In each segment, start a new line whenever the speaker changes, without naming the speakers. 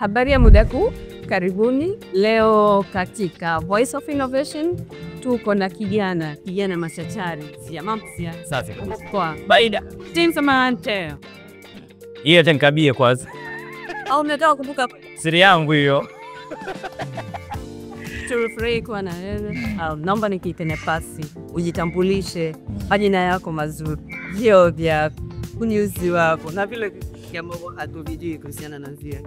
Habari ya mudaku, karibuni. Leo katika Voice of Innovation tuko na kijana machachari ya mampsia.
Safi.
Kwa
Baida.
Tim Samantha.
Hiyo tenkabie kwanza.
Au unataka kumbuka
Siri yangu hiyo.
Turufurahi kuwa na wewe. Naomba nikite nafasi ujitambulishe, majina yako mazuri, vyeo vyako, ujuzi wako na vile ambavyo hatuvijui kuhusiana na Zia.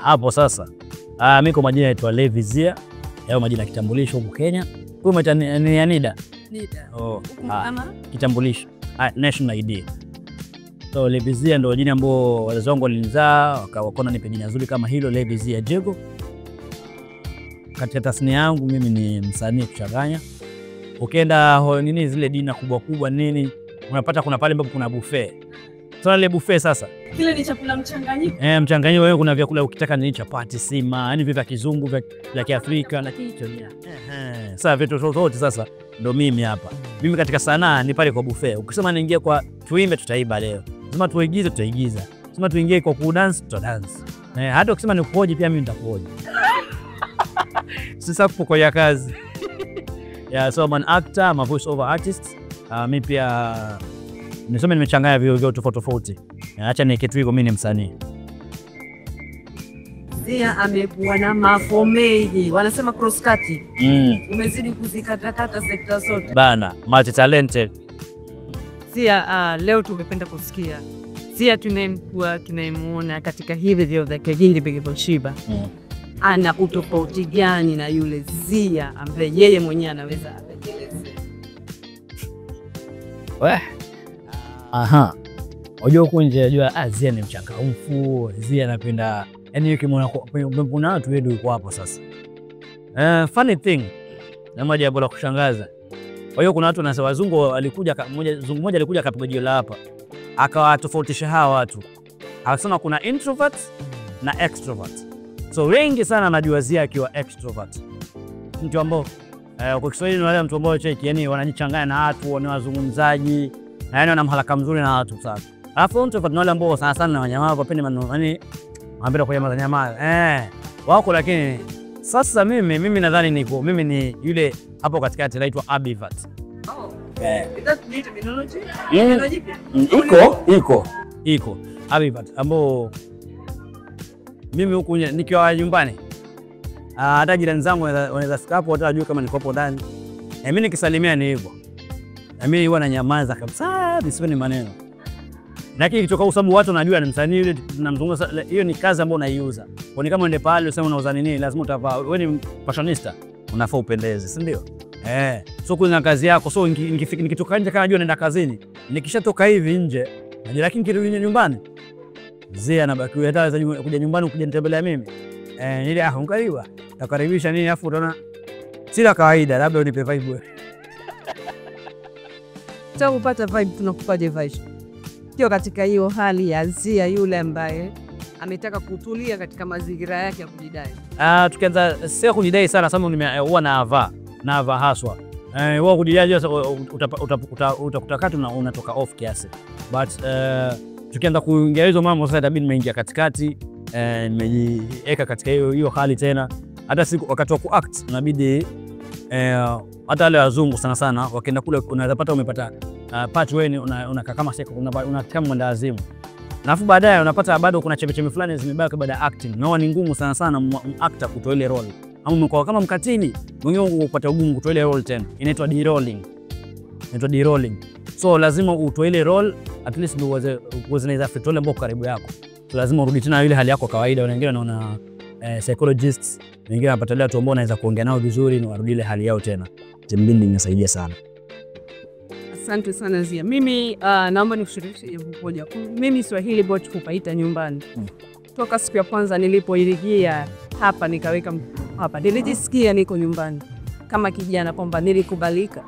Hapo sasa. Mimi kwa majina naitwa Levi Zia. Hayo majina kitambulisho huko Kenya. Wewe ni Anida.
Nida.
Oh,
Ama
kitambulisho. National ID. So Levi Zia ndio jina ambao wazazi wangu walinizaa, wakaona nipe jina zuri kama hilo, Levi Zia Jego. Katika tasnia yangu mimi ni msanii kuchanganya. Ukienda nini zile dina kubwa nini, unapata kuna pale ambapo kuna buffet. So ile buffet sasa
kile ni chakula mchanganyiko.
Mchanganyiko wewe, kuna vyakula ukitaka ni chapati, sima, yani vya kizungu vya Kiafrika na kicho nia. Sasa vitu tofauti sasa ndo mimi hapa. Mimi katika sanaa ni pale kwa buffet. Ukisema niingie kwa tuimbe tutaiba leo. Sema tuigize tutaigiza. Sema tuingie kwa kudance tutadance. Hata ukisema ni kuhoji pia mimi nitakuhoji. Sasa kwa ya kazi. Yeah, so I'm an actor, I'm a voice over artist. Mimi pia nisome nimechanganya vio tofauti. Acha ni kitu hiko, mimi ni msanii.
Zia amekuwa na mambo mengi. Wanasema cross cutting. Umezidi kuzikatakata sekta zote.
Bana, multi talented.
Zia, leo tumependa kusikia. Zia tunayemuona katika hivi vyo vya Kigindi Bigiposhiba. Ana utofauti gani na yule Zia ambaye yeye mwenyewe anaweza atekeleze?
Unajua kunje, unajua Zia ni mchangamfu, Zia anapenda, yani ukimwona kuna watu wewe uko hapo sasa. Funny thing, na moja jambo la kushangaza. Kwa hiyo kuna watu na wazungu walikuja mmoja alikuja akapiga jela hapa. Akawatofautisha hawa watu. Akasema kuna introvert na extrovert. So wengi sana najua Zia akiwa extrovert. Mtu ambao kwa Kiswahili ni wale mtu ambao yani wanajichanganya na watu, ni wazungumzaji, na yani wana mhalaka mzuri na watu sana. Alafu introvert ni wale ambao sana na wanyama wapende maneno, yani wanapenda kunyamaza nyamaza. Wako, lakini sasa mimi nadhani mimi ni yule hapo katikati, naitwa ambivert. Iko ambivert ambao mimi huku nikiwa nyumbani, hata jirani zangu wanaweza fika hapo hata wajue kama niko hapo ndani. Mimi nikisalimia ni hivyo. Mimi huwa nanyamaza kabisa, nisipeni maneno. Lakini kitoka usabu watu wanajua ni msanii yule tunamzungumza, hiyo ni kazi ambayo unaiuza. Kwa ni kama uende pale useme unauza nini, lazima utavaa. Wewe ni fashionista, unafaa upendeze, si ndio? So kuna kazi yako. So nikitoka nje kama najua naenda kazini, nikishatoka hivi nje, lakini kirudi nyumbani, Zia anabaki hata kuja nyumbani kuja nitembelea mimi. Ile karibu, takaribisha nini afu utaona sila kawaida, labda unipe vibe wewe.
Sasa upata vibe, tunakupaje vibe? Sio katika hiyo hali ya Zia yule ambaye ametaka kutulia katika mazingira yake ya kujidai.
Tukianza sio kujidai sana, sababu huwa navaa haswa. Wewe kujidai utakutaka unatoka off kiasi. But tukianza kuingia hizo mambo sasa, itabidi nimeingia katikati, nimejiweka katika hiyo hali tena. Hata siku wakati wa kuact inabidi hata wale wazungu sana wakienda kule unaweza pata umepata part wewe unakaa kama seko, unakama mwendawazimu. Alafu baadaye unapata bado kuna chembe fulani zimebaki baada ya acting. Na ni ngumu sana actor kutoa ile role. Au umekuwa kama mkatini, mwingine upata ugumu kutoa ile role tena. Inaitwa de-rolling. So lazima utoe ile role, at least ndio uweze na fit role ambayo karibu yako. So lazima urudi tena ile hali yako kawaida. Wengine wanaona psychologists, wengine wanapata watu ambao wanaweza kuongea nao vizuri na warudi ile hali yao tena. Team building inasaidia sana.
Asante sana Zia. Mimi naomba nikushirikishe jambo moja. Mimi Swahili bot kupaita nyumbani. Toka siku ya kwanza nilipoingia hapa nikaweka hapa, nilijisikia niko nyumbani. Kama kijana kwamba nilikubalika.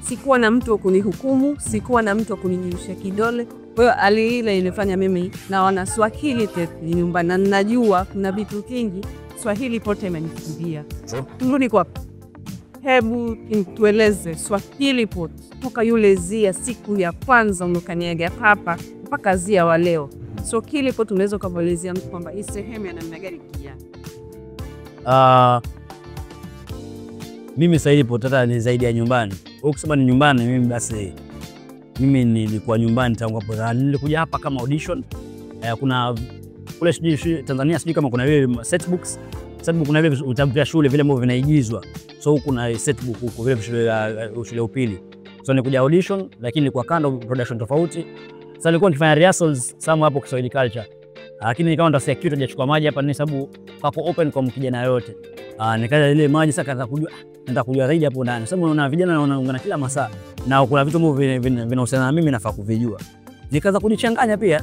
Sikuwa na mtu kunihukumu, sikuwa na mtu kuninyosha kidole. Kwa hiyo hali ile ilifanya mimi naona Swahili ni nyumbani, na ninajua kuna vitu vingi Swahili pote imenifundia. Turudi kwa hebu tueleze Swahili pot toka yule Zia siku ya kwanza unokaniaga hapa mpaka Zia wa leo. So kile kwa tunaweza kuelezea mtu kwamba hii sehemu ya namna gani kijana.
Mimi Swahili Pot hata ni zaidi ya nyumbani. Ukisema ni nyumbani, mimi basi mimi nilikuwa nyumbani tangu hapo. Nilikuja hapa kama audition. Kuna kule Tanzania sijui kama kuna vile setbooks. Setbook kuna vile vitabu vya shule vile ambavyo vinaigizwa. So kuna setbook huko vile shule upili. So nilikuja audition lakini nilikuwa kando production tofauti. Sasa nilikuwa nikifanya rehearsals sama hapo Kiswahili Culture. Lakini nikawa ndo security hajachukua maji hapa ni sababu pako open kwa kijana yote. Nikaja ile maji sasa kaanza kujua nataka kujua zaidi hapo ndani. Sababu unaona vijana wanaungana kila masaa na kuna vitu ambavyo vinahusiana na mimi nafaa kuvijua. Nikaanza kujichanganya pia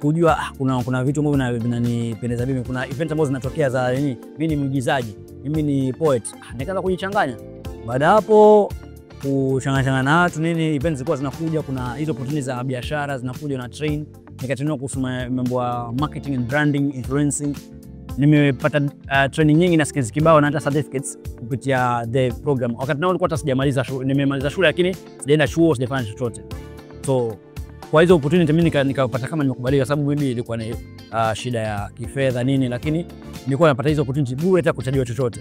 kujua kuna vitu ambavyo vinanipendeza mimi. Kuna event ambazo zinatokea za nini? Mimi ni mwigizaji, mimi ni poet. Nikaanza kujichanganya. Baada hapo kuchanganya na watu nini, events zilikuwa zinakuja, kuna hizo opportunities za biashara zinakuja na train. Nikatrainiwa kuhusu mambo ya marketing and branding, influencing. Nimepata training nyingi na skills kibao na hata certificates kupitia the program. Wakati nao nilikuwa hata sijamaliza shule, nimemaliza shule lakini sijaenda chuo, sijafanya chochote. So kwa hizo opportunity mimi nikapata kama nimekubalika sababu mimi ilikuwa ni shida ya kifedha nini, lakini nilikuwa napata hizo opportunity bure hata kuchajiwa chochote.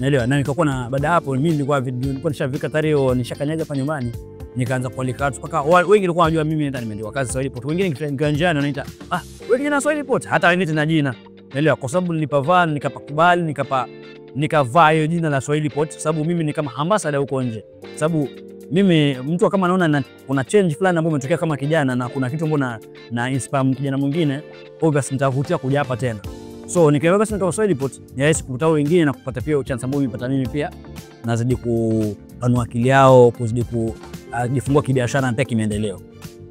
Naelewa, na nikakuwa na baada hapo mimi nilikuwa nishavika tarehe nishakanyaga hapa nyumbani, nikaanza kualika watu mpaka wengi walikuwa wanajua mimi nenda nimeandika kazi Swahili Pot. Wengine nikianjana wanaita wewe kijana Swahili Pot, hata wenyewe tena jina. Naelewa, kwa sababu nilipavaa nikapakubali nikavaa hiyo jina la Swahili Pot sababu mimi ni kama ambassador huko nje. Sababu mimi mtu kama naona kuna change fulani ambayo imetokea kama kijana na kuna kitu ambacho na inspire kijana mwingine, obviously nitavutia kuja hapa tena. So nikawa basi nitoka Swahili Pot ni rahisi kukutana wengine na kupata pia chance ambayo nimepata mimi pia nazidi kupanua akili yao, kuzidi kujifungua kibiashara na pia kimaendeleo.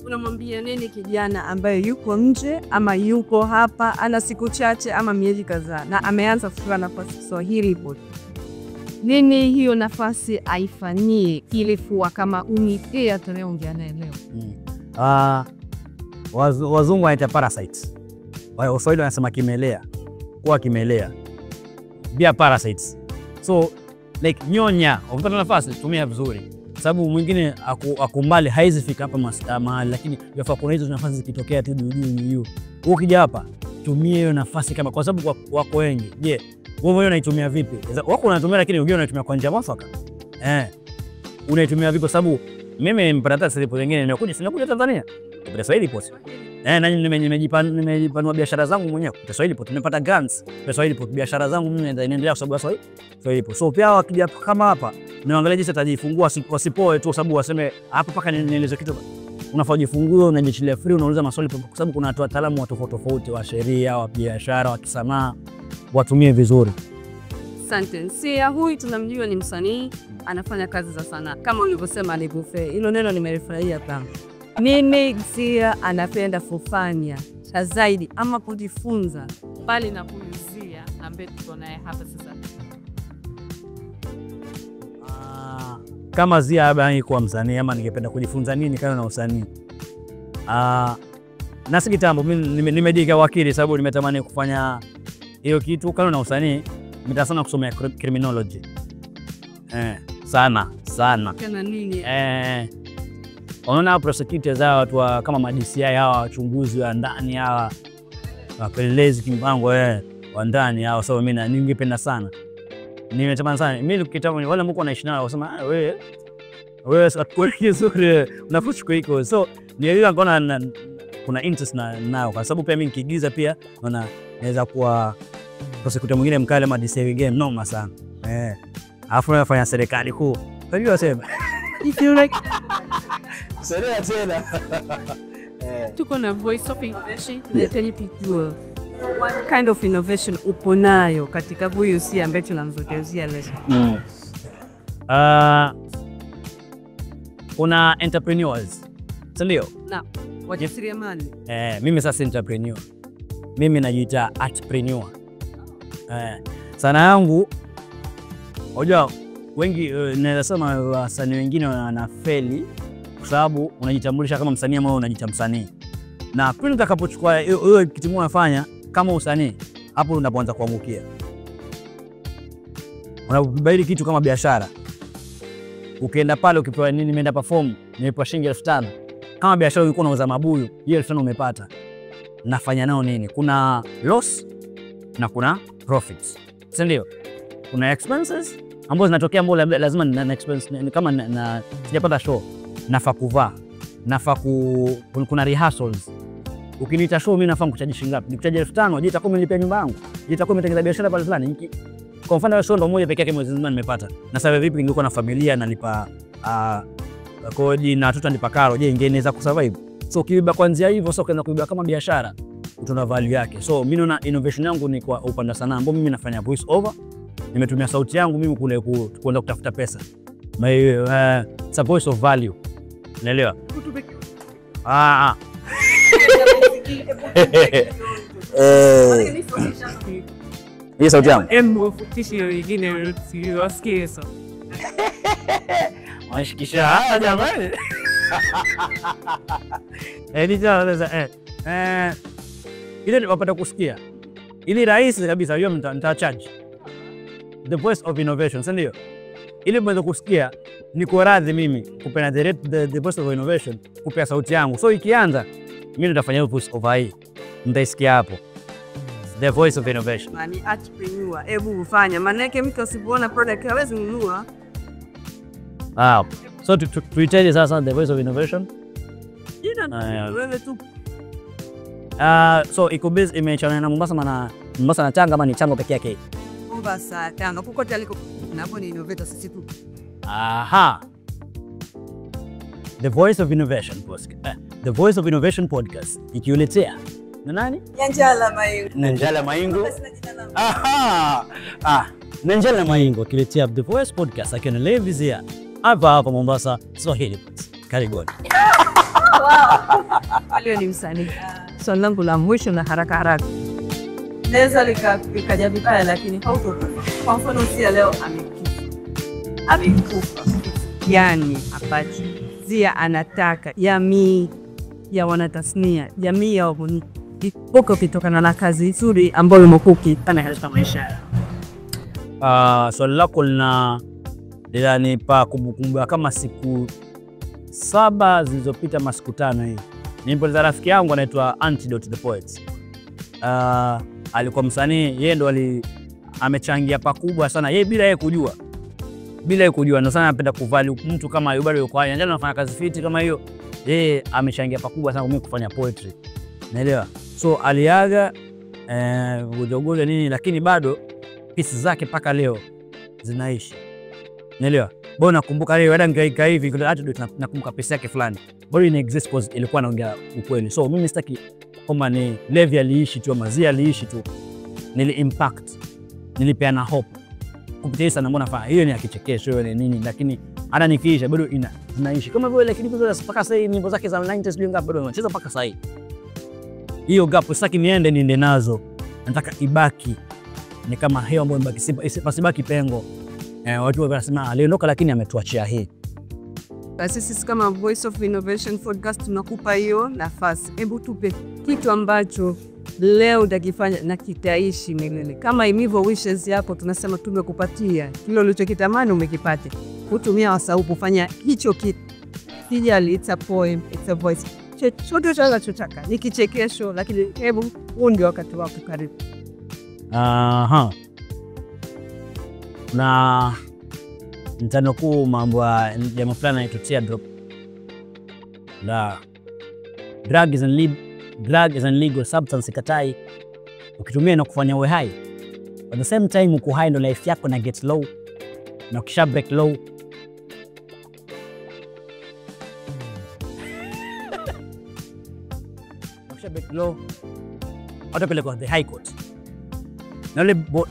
Unamwambia nini kijana ambaye yuko nje ama yuko hapa ana siku chache ama miezi kadhaa na ameanza kuchukua nafasi Swahili Pot? Nini hiyo nafasi aifanyie ili kuwa kama unipea tunaongea naye leo?
Wazungu wanaita parasites. Waswahili wanasema kimelea. Kwa kimelea. Bia parasites. So like nyonya, ukipata nafasi tumia vizuri. Sababu mwingine akumbali haizi fika hapa mahali lakini yafaa kuna hizo nafasi zikitokea tu juu. Ukija hapa tumia hiyo nafasi kama kwa sababu wako wengi. Je, wewe unaitumia vipi? Wako unatumia lakini wengine unaitumia kwa njia mwafaka. Unaitumia vipi? Kwa sababu mimi mpata Swahili Pot wengine sinakuja Tanzania. Kwa Swahili Pot. Na nimejipanua biashara zangu mwenyewe kwa Swahili Pot. Nimepata grants kwa Swahili Pot. Biashara zangu mimi inaendelea kwa sababu ya Swahili Pot. So pia wakija kama hapa naangalia jinsi atajifungua wasipoe tu sababu waseme hapa paka nieleze kitu. Unafaa kujifungua, unajichilia free, unauliza maswali kwa sababu kuna watu wataalamu wa tofauti wa sheria, wa biashara, wa kisanaa, watumie vizuri.
Asante. Sia huyu tunamjua ni msanii, anafanya kazi za sanaa. Kama ulivyosema alikufe. Hilo neno nimelifurahia sana. Nini Sia anapenda kufanya zaidi ama kujifunza bali na kuuzia ambaye tuko naye hapa sasa?
Kama Zia haba kuwa msanii ama ningependa kujifunza nini kana na usanii? Nasi kitambo mimi nimejika wakili sababu nimetamani kufanya hiyo kitu kana na usanii. Nimetasana kusomea criminology. Sana.
Kana nini?
Unaona prosecutors hawa watu kama ma-DCI hawa wachunguzi wa ndani hawa wapelelezi kimpango wa ndani hawa. So mimi ningependa sana. Nimetamani sana. Mimi kitambo wale mko naishi nao wasema wewe sikuwa kizuri unafuchukua iko. So niliona kuna interest nao kwa sababu pia mimi nikiigiza pia naona naweza kuwa prosecutor mwingine mkali ama DCI game noma sana. Alafu nafanya serikali kuu. Unajua sema
if you like
Sasa tena.
Tuko na Voice of Innovation. Leteni pijua what kind of innovation upo nayo katika huyu Sia ambaye tunamzungumzia leo?
Kuna entrepreneurs. Ndio?
Na wajasiriamali.
Mimi sasa entrepreneur. Mimi najiita entrepreneur. Sana yangu unajua wengi naweza sema wasanii wengine wanafeli kwa sababu unajitambulisha kama msanii ama unajiita msanii. Na pindi utakapochukua hiyo kitu unafanya kama usanii, hapo unapoanza kuangukia. Unabaili kitu kama biashara. Ukienda pale ukipewa nini, nimeenda perform, nimepewa shilingi 5,000. Kama biashara ulikuwa unauza mabuyu, hiyo 5,000 umepata. nafanya nao nini. Kuna loss na kuna profits, si ndio? Kuna expenses ambazo zinatokea ambapo lazima na expense, kama na sijapata show nafaa kuvaa, nafaa kuna rehearsals. Ukiniita show mimi nafaa kuchaji shilingi ngapi? Nikuchaji 5,000, je, itakuwa imenilipia nyumba yangu? Je, itakuwa imetengeneza biashara pale fulani? Kwa mfano show ndo moja pekee yake mwezi mzima nimepata. Na sasa vipi ningekuwa na familia nalipa kodi na watoto nalipa karo, je, ingeweza kusurvive? So ukiiba kuanzia hivyo, so ukaanza kuiba kama biashara, utaona value yake. So mimi naona innovation yangu ni kwa upande sana ambao mimi nafanya voice over. Nimetumia sauti yangu mimi kule kwenda kutafuta pesa. My it's a voice of value. Unaelewa? Hii sauti yangu.
Futisha wengine wasikie sasa.
Washikisha jamani. Ile wapata kusikia. Ili rahisi kabisa, hiyo nitacharge. The voice of innovation, si ndio? Ili mweze kusikia, niko radhi mimi kupena the voice of innovation, kupea sauti yangu. So ikianza, mimi nitafanya voice over hii. Mtaisikia hapo. The voice of innovation.
Mani entrepreneur, hebu ufanya. Maana yake mtu asipoona product hawezi kununua.
So tuitaje sasa the voice of innovation?
Wewe tu.
So iko base imechana na Mombasa na Tanga, ama ni Tanga peke yake?
Mombasa, Tanga, kokote aliko na hapo ni innovator sisi tu.
The voice of innovation podcast. The voice of innovation podcast ikiuletea na nani? Nanjala Maingo. Nanjala Maingo akiletea the voice podcast akiwa live vizia hapa Mombasa Swahili. Karibuni.
Leo ni msanii. Swali langu la mwisho na haraka. Naweza likaja vibaya lakini hautoka. Kwa mfano si leo amekufa. Yani apache. Zia anataka jamii ya wanatasnia, jamii ya wabunifu ipoko kitokana na kazi nzuri ambayo umekuki sana katika maisha.
Swali lako linanipa kumbukumbu kama siku 7 zilizopita, masiku 5 hivi. Nilipoleza rafiki yangu anaitwa Antidote the Poets. Alikuwa msanii, yeye ndo amechangia pakubwa sana. Yeye bila yeye kujua na sana anapenda kuvalue mtu kama yule bado yuko hai. Njana anafanya kazi fiti kama hiyo. Yeye amechangia pakubwa sana mimi kufanya poetry. Naelewa. So aliaga ujogoja nini, lakini bado pieces zake paka leo zinaishi. Naelewa. Bado nakumbuka leo hata nikaika hivi kuna Antidote nakumbuka pesa yake fulani. Bado ina exist because ilikuwa anaongea ukweli. So mimi sitaki kama ni Levi aliishi tu, Mazia aliishi tu. Nili impact. Nilipeana hope. Kupitia sana mbona fanya. Hiyo ni akichekesho, hiyo ni nini, lakini hata nikiisha bado inaishi. Kama vile lakini mpaka sasa hivi nyimbo zake za 90s ndio ngapi bado anacheza mpaka sasa hivi. Hiyo gap sitaki niende nazo. Nataka ibaki ni kama hiyo ambayo ibaki, pasibaki pengo. Watu wanasema aliondoka lakini ametuachia hii.
Sisi kama Voice of Innovation podcast tunakupa hiyo nafasi. Hebu tupe kitu ambacho leo utakifanya na kitaishi milele. Kama imivyo wishes yako tunasema tumekupatia. Kile ulichokitamani umekipata. Kutumia wasau kufanya hicho kitu. Sijali, it's a poem, it's a voice. Chochote unachotaka. Ni kichekesho lakini hebu huu ndio wakati wako, karibu.
Na nitanukuu mambo ya jamaa fulani anaitwa Teardrop. Drug is an illegal substance, ikatai. Ukitumia na kufanya uwe high. At the same time uko high ndo life yako na get low. Na ukisha break low utapelekwa the high court.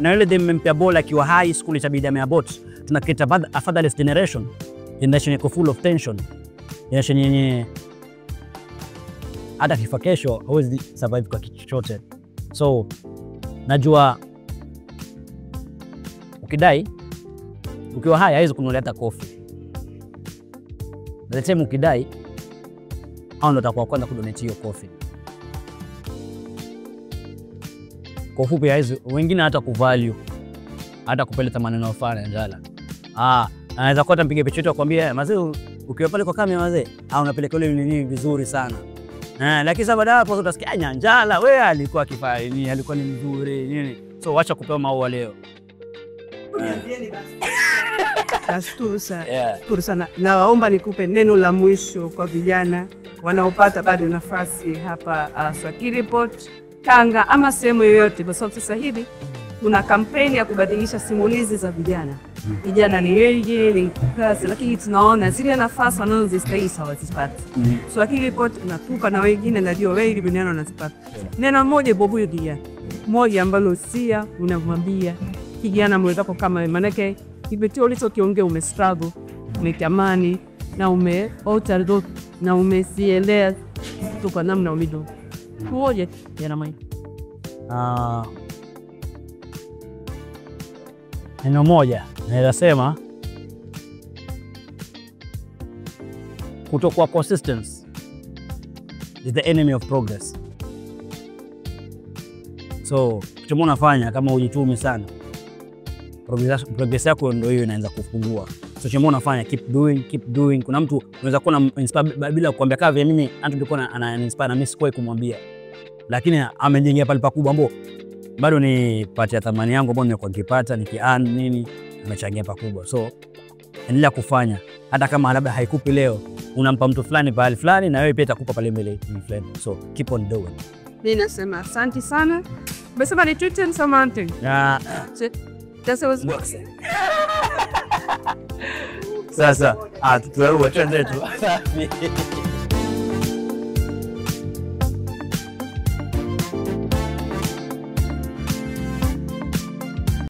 Na yule dem mpya bola akiwa high school itabidi ameabort. Tunakita a fatherless generation yako full of tension. Generation yenye hata kifa kesho hawezi survive kwa kitu chochote. So najua ukidai ukiwa high haiwezi kununulia hata coffee. By the time ukidai hao ndo watakuwa kwanza kudonate hiyo coffee. Kwa ufupi haiwezi wengine hata kuvalue hata kupeleta maneno fulani njala. Anaweza kuwa mpige picha yetu akwambia mazee ukiwa pale kwa kamera mazee unapeleka ile nini vizuri sana. Lakini sasa baada hapo utasikia Nyanjala wewe alikuwa akifanya nini, alikuwa ni mzuri nini. So wacha kupewa maua leo.
Nashukuru sana. Nashukuru sana. Naomba nikupe neno la mwisho kwa vijana wanaopata bado nafasi hapa Swahili Pot, Tanga ama sehemu yoyote, kwa sababu sasa hivi kuna kampeni ya kubadilisha simulizi za vijana. Vijana ni wengi, ni kazi, lakini tunaona zile nafasi wanazostahili hawazipati. Swahili Pot inatupa na wengine najua wengi vijana wanazipata. Neno moja bobu dia. Moja ambalo sia unamwambia kijana mwenzako kama manake kibetio ulichokiongea umestruggle, umetamani na umeota ndoto na umesielea kwa namna umido. Kuoje yana mai.
Neno moja naweza sema kutokuwa consistency is the enemy of progress. So kitu unafanya kama ujitume sana, progress yako ndio hiyo inaanza kufungua. So chemo unafanya keep doing. Kuna mtu unaweza kuwa na inspire bila kukwambia kama vile mimi Anto ndiko ana inspire na mimi sikuwahi kumwambia, lakini amejengea pale pakubwa ambapo bado ni pati ya thamani yangu ambayo nimekuwa nikipata niki-earn nini, amechangia pakubwa. So endelea kufanya hata kama labda haikupi leo, unampa mtu fulani pale fulani na wewe pia itakupa pale mbele fulani. So keep on doing.
Mimi nasema asante sana. Umesema ni treat and something.
Sasa tutuelewe twende tu.